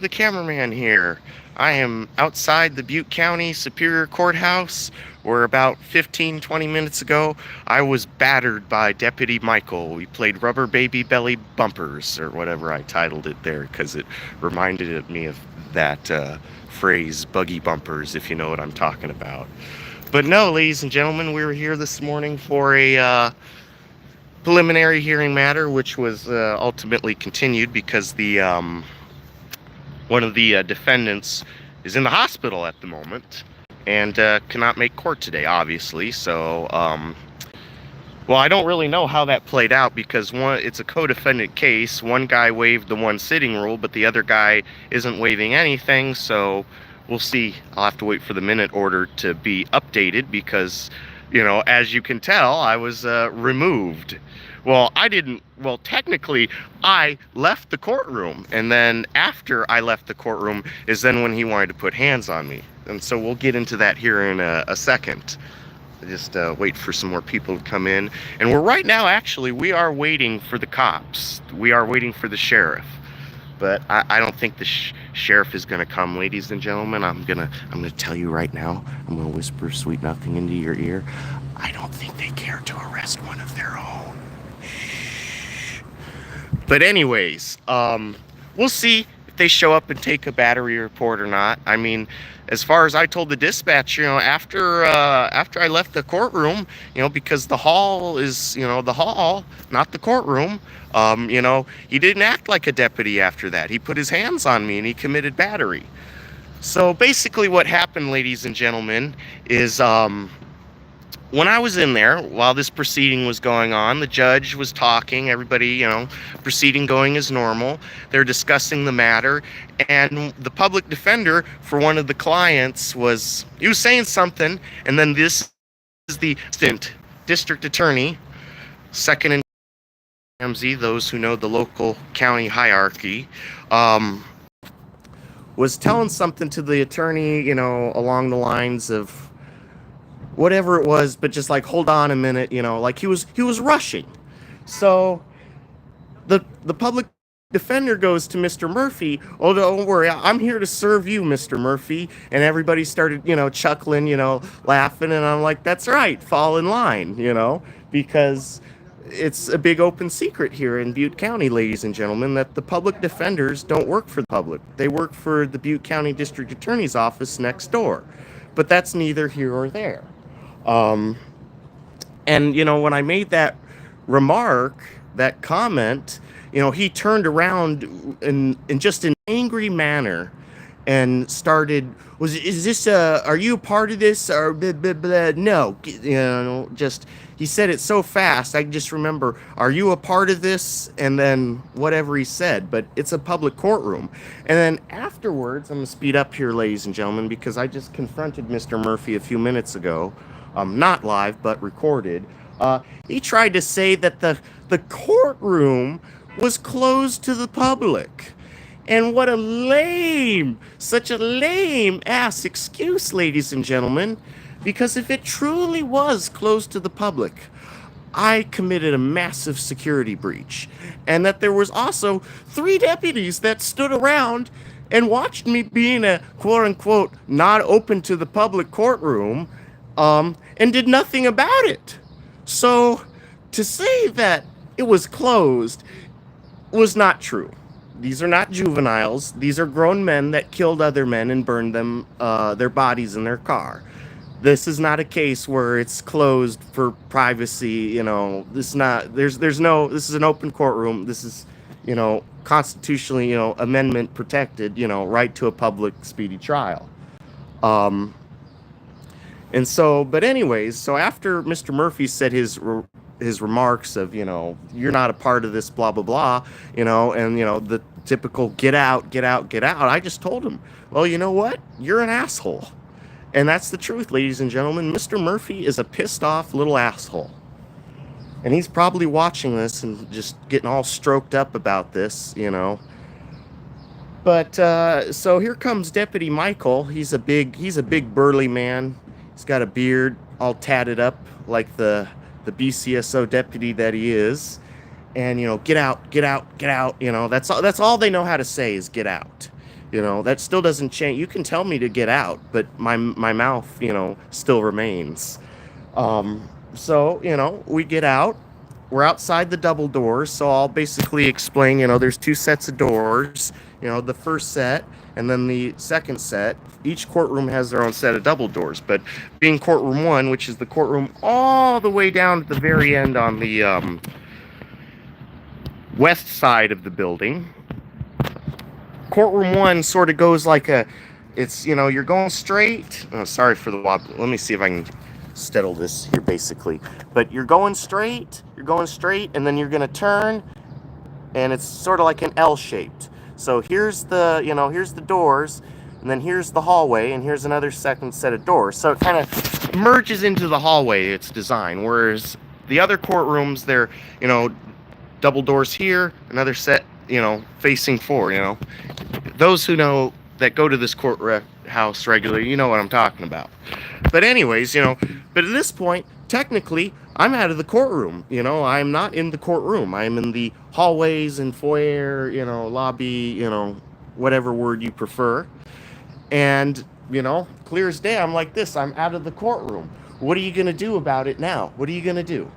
the cameraman here. I am outside the Butte County Superior Courthouse where about 15-20 minutes ago I was battered by Deputy Michael. We played Rubber Baby Belly Bumpers, or whatever I titled it there, because it reminded me of that phrase, buggy bumpers, if you know what I'm talking about. But no, ladies and gentlemen, we were here this morning for a preliminary hearing matter, which was ultimately continued because the one of the defendants is in the hospital at the moment and cannot make court today, obviously. So, well, I don't really know how that played out because it's a co-defendant case. One guy waived the one sitting rule, but the other guy isn't waiving anything. So we'll see. I'll have to wait for the minute order to be updated because, you know, as you can tell, I was removed. Well, I didn't. Well, technically, I left the courtroom. And then after I left the courtroom is then when he wanted to put hands on me. And so we'll get into that here in a second. Just wait for some more people to come in. And we're right now, actually, we are waiting for the cops. We are waiting for the sheriff. But I don't think the sheriff is going to come, ladies and gentlemen. I'm gonna tell you right now. I'm gonna whisper sweet nothing into your ear. I don't think they care to arrest one of their own. But anyways, we'll see if they show up and take a battery report or not. I mean, as far as I told the dispatch, you know, after I left the courtroom, you know, because the hall is, you know, the hall, not the courtroom. You know, he didn't act like a deputy after that. He put his hands on me and he committed battery. So basically what happened, ladies and gentlemen, is when I was in there, while this proceeding was going on, the judge was talking, everybody, you know, proceeding going as normal. They're discussing the matter, and the public defender for one of the clients he was saying something, and then this is the assistant district attorney, second in Ramsey, those who know the local county hierarchy, was telling something to the attorney, you know, along the lines of whatever it was, but just like, hold on a minute, you know, like he was rushing. So the public defender goes to Mr. Murphy, oh, don't worry, I'm here to serve you, Mr. Murphy. And everybody started, you know, chuckling, you know, laughing. And I'm like, that's right, fall in line, you know, because it's a big open secret here in Butte County, ladies and gentlemen, that the public defenders don't work for the public. They work for the Butte County District Attorney's office next door. But that's neither here or there. And, you know, when I made that remark, that comment, you know, he turned around in just an angry manner and started, is this, are you a part of this? Or blah, blah, blah. No, you know, just, he said it so fast, I just remember, are you a part of this? And then whatever he said, but it's a public courtroom. And then afterwards, I'm going to speed up here, ladies and gentlemen, because I just confronted Mr. Murphy a few minutes ago. Not live, but recorded. He tried to say that the courtroom was closed to the public. And what such a lame ass excuse, ladies and gentlemen. Because if it truly was closed to the public, I committed a massive security breach. And that there was also 3 deputies that stood around and watched me be in a quote-unquote not open to the public courtroom, and did nothing about it. So to say that it was closed was not true. These are not juveniles. These are grown men that killed other men and burned them, their bodies in their car. This is not a case where it's closed for privacy. You know, this is not. This is an open courtroom. This is, you know, constitutionally, you know, amendment protected. You know, right to a public speedy trial. And so, but anyways, so after Mr. Murphy said his remarks of, you know, you're not a part of this, blah, blah, blah, you know, and, you know, the typical get out, get out, get out, I just told him, well, you know what? You're an asshole. And that's the truth, ladies and gentlemen. Mr. Murphy is a pissed off little asshole. And he's probably watching this and just getting all stroked up about this, you know. But so here comes Deputy Michael. He's a big burly man. He's got a beard, all tatted up like the BCSO deputy that he is. And, you know, get out, get out, get out. You know, that's all they know how to say is get out. That still doesn't change. You can tell me to get out, but my mouth, still remains. So, we get out. We're outside the double doors, so I'll basically explain, there's two sets of doors, the first set and then the second set. Each courtroom has their own set of double doors, but being courtroom 1, which is the courtroom all the way down at the very end on the west side of the building, courtroom 1 sort of goes like you're going straight. Oh, sorry for the wobble. Let me see if I can settle this here basically. But you're going straight, and then you're going to turn, and it's sort of like an L-shaped. So here's the doors, and then here's the hallway, and here's another second set of doors. So it kind of merges into the hallway, its design, whereas the other courtrooms, they're, double doors here, another set, facing forward, Those who know that go to this courthouse regularly, you know what I'm talking about. But anyways, but at this point, technically, I'm out of the courtroom. I'm not in the courtroom. I'm in the hallways and foyer, lobby, whatever word you prefer. And, clear as day, I'm like this. I'm out of the courtroom. What are you going to do about it now? What are you going to do?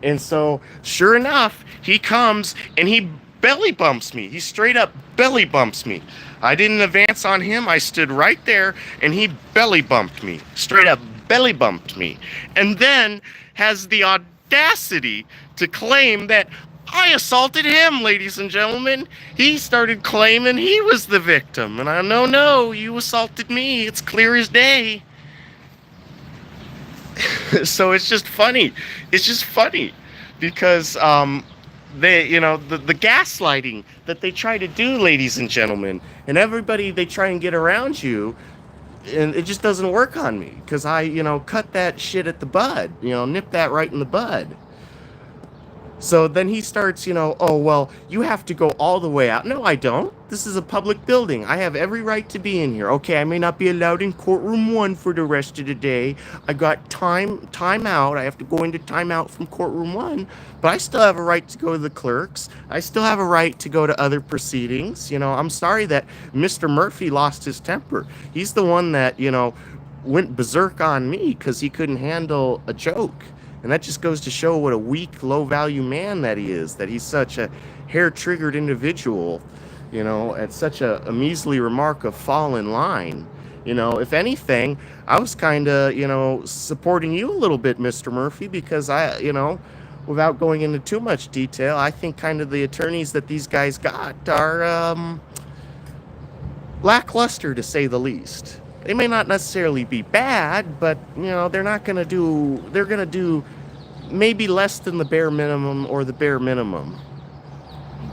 And so, sure enough, he comes and he belly bumps me. He straight up belly bumps me. I didn't advance on him. I stood right there and he belly bumped me. Straight up belly bumped me. And then has the audacity to claim that I assaulted him, ladies and gentlemen. He started claiming he was the victim. And I know, no, you assaulted me. It's clear as day. So it's just funny. It's just funny because they, the gaslighting that they try to do, ladies and gentlemen, and everybody, they try and get around you, and it just doesn't work on me because I, cut that shit at the bud, nip that right in the bud. So then he starts, oh, well, you have to go all the way out. No, I don't. This is a public building. I have every right to be in here. Okay, I may not be allowed in courtroom 1 for the rest of the day. I got time out. I have to go into timeout from courtroom 1, but I still have a right to go to the clerks. I still have a right to go to other proceedings. I'm sorry that Mr. Murphy lost his temper. He's the one that, went berserk on me because he couldn't handle a joke. And that just goes to show what a weak, low-value man that he is, that he's such a hair-triggered individual, at such a measly remark of fall in line. If anything, I was kind of, supporting you a little bit, Mr. Murphy, because I, without going into too much detail, I think kind of the attorneys that these guys got are lackluster, to say the least. They may not necessarily be bad, but, they're going to do maybe less than the bare minimum or the bare minimum.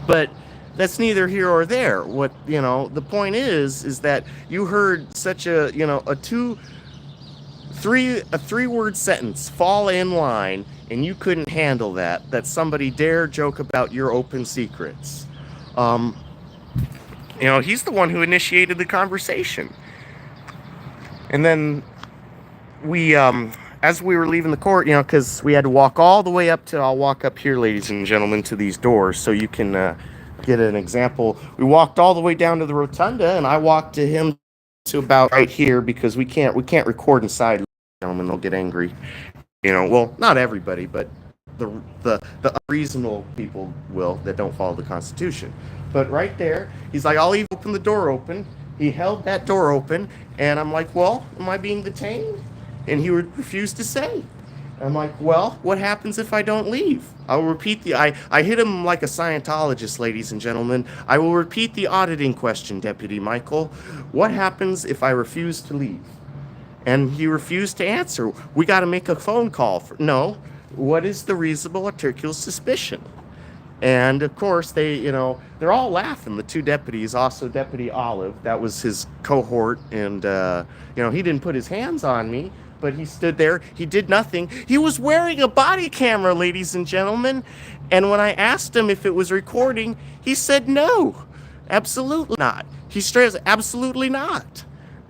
But that's neither here or there. What, the point is that you heard such a, a three-word sentence fall in line, and you couldn't handle that somebody dare joke about your open secrets. He's the one who initiated the conversation. And then we, as we were leaving the court, because we had to walk all the way up to, I'll walk up here, ladies and gentlemen, to these doors so you can get an example. We walked all the way down to the rotunda, and I walked to him to about right here because we can't record inside, ladies and gentlemen. They'll get angry. Well, not everybody, but the unreasonable people will that don't follow the Constitution. But right there, he's like, I'll leave the door open. He held that door open, and I'm like, well, am I being detained? And he would refuse to say. I'm like, well, what happens if I don't leave? I'll repeat I hit him like a Scientologist, ladies and gentlemen. I will repeat the auditing question, Deputy Michael. What happens if I refuse to leave? And he refused to answer. We got to make a phone call. No, what is the reasonable articulable suspicion? And of course, they're all laughing. The two deputies, also Deputy Olive, that was his cohort, and he didn't put his hands on me, but he stood there. He did nothing. He was wearing a body camera, ladies and gentlemen. And when I asked him if it was recording, he said no, absolutely not. He straight said, absolutely not.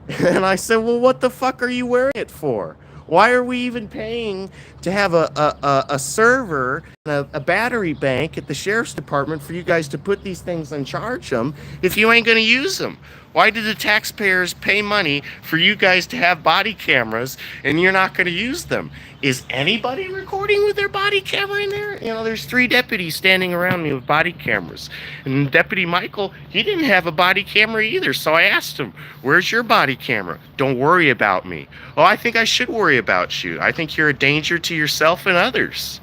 And I said, well, what the fuck are you wearing it for? Why are we even paying to have a server a battery bank at the sheriff's department for you guys to put these things and charge them if you ain't going to use them? Why did the taxpayers pay money for you guys to have body cameras and you're not going to use them? Is anybody recording with their body camera in there? You know, there's 3 deputies standing around me with body cameras. And Deputy Michael, he didn't have a body camera either. So I asked him, where's your body camera? Don't worry about me. Oh, I think I should worry about you. I think you're a danger to yourself and others.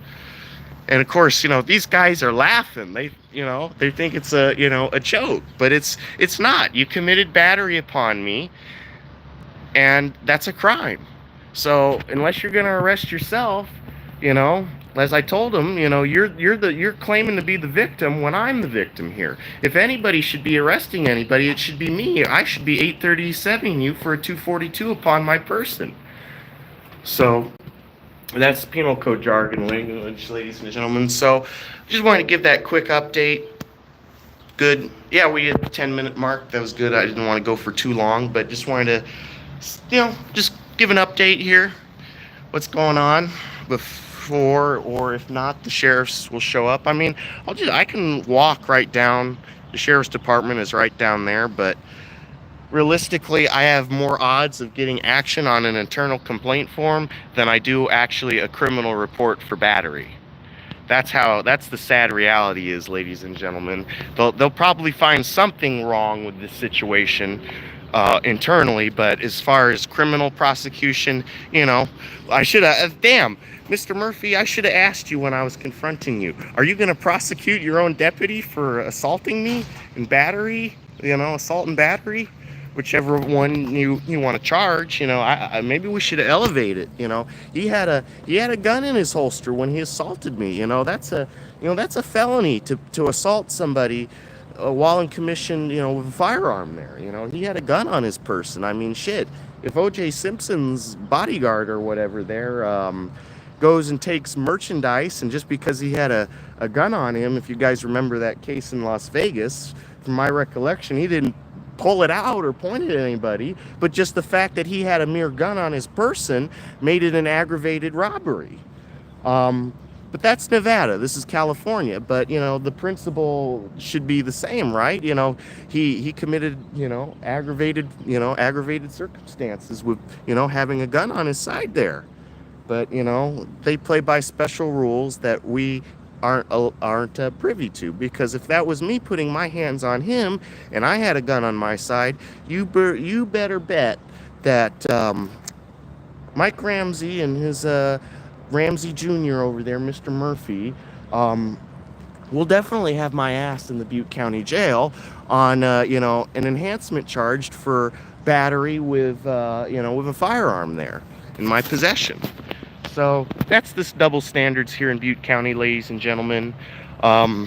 And of course, you know, these guys are laughing. They think it's a joke, but it's not. You committed battery upon me, and that's a crime. So unless you're gonna arrest yourself, as I told him, you're claiming to be the victim when I'm the victim here. If anybody should be arresting anybody, it should be me. I should be 837 you for a 242 upon my person. So that's penal code jargon language, ladies and gentlemen. So just wanted to give that quick update. Good. Yeah, we hit the 10-minute mark. That was good. I didn't want to go for too long, but just wanted to, just give an update here. What's going on before, or if not, the sheriffs will show up. I mean, I can walk right down. The sheriff's department is right down there, but realistically, I have more odds of getting action on an internal complaint form than I do actually a criminal report for battery. That's the sad reality is, ladies and gentlemen. They'll probably find something wrong with this situation internally, but as far as criminal prosecution, I should have, damn, Mr. Murphy, I should have asked you when I was confronting you, are you going to prosecute your own deputy for assaulting me and battery, assault and battery? Whichever one you want to charge, maybe we should elevate it. He had a gun in his holster when he assaulted me. That's a felony to assault somebody while in commission, with a firearm there. He had a gun on his person. I mean, shit. If O.J. Simpson's bodyguard or whatever there goes and takes merchandise, and just because he had a gun on him, if you guys remember that case in Las Vegas, from my recollection, he didn't pull it out or point it at anybody, but just the fact that he had a mere gun on his person made it an aggravated robbery. But that's Nevada. This is California. But the principle should be the same, right? He committed aggravated circumstances with having a gun on his side there. But they play by special rules that we aren't privy to, because if that was me putting my hands on him and I had a gun on my side, you better bet that Mike Ramsey and his Ramsey Jr. over there, Mr. Murphy, will definitely have my ass in the Butte County Jail on an enhancement charged for battery with a firearm there in my possession. So that's this double standards here in Butte County, ladies and gentlemen. I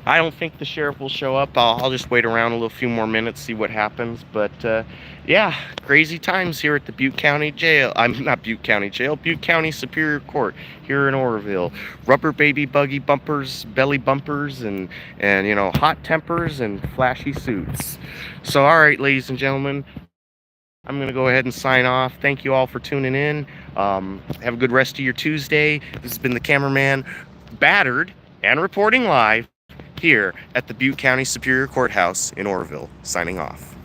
don't think the sheriff will show up. I'll just wait around a few more minutes, see what happens. But yeah, crazy times here at the Butte County Jail. I'm not Butte County Jail, Butte County Superior Court here in Oroville. Rubber baby buggy bumpers, belly bumpers, and hot tempers and flashy suits. So all right, ladies and gentlemen, I'm going to go ahead and sign off. Thank you all for tuning in. Have a good rest of your Tuesday. This has been the cameraman, battered and reporting live here at the Butte County Superior Courthouse in Oroville. Signing off.